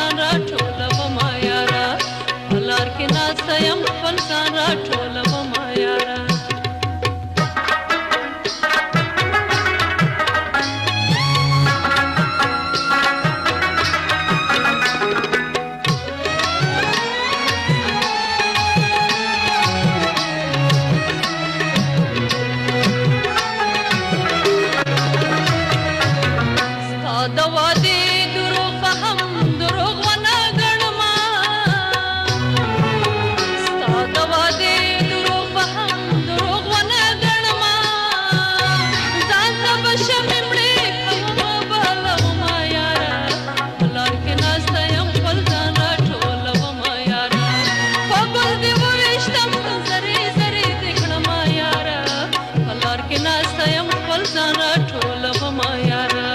ځان راټولومه یاره په لار کې ناسته یم خپل ځان راټولومه یاره د وادي دروغ فهم دروغ ونه ګڼمه ستا د وادي دروغ فهم دروغ ونه ګڼمه ځان ته به شمې مړې کومه بلومه یاره په لار کې ناسته یم خپل ځان راټولومه یاره په ګل دې وویشتم زرې زرې دې کړمه یاره په لار کې ناسته یم خپل ځان راټولومه یاره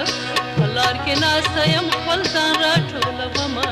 لار کې ناسته یم خپل ځان راټولومه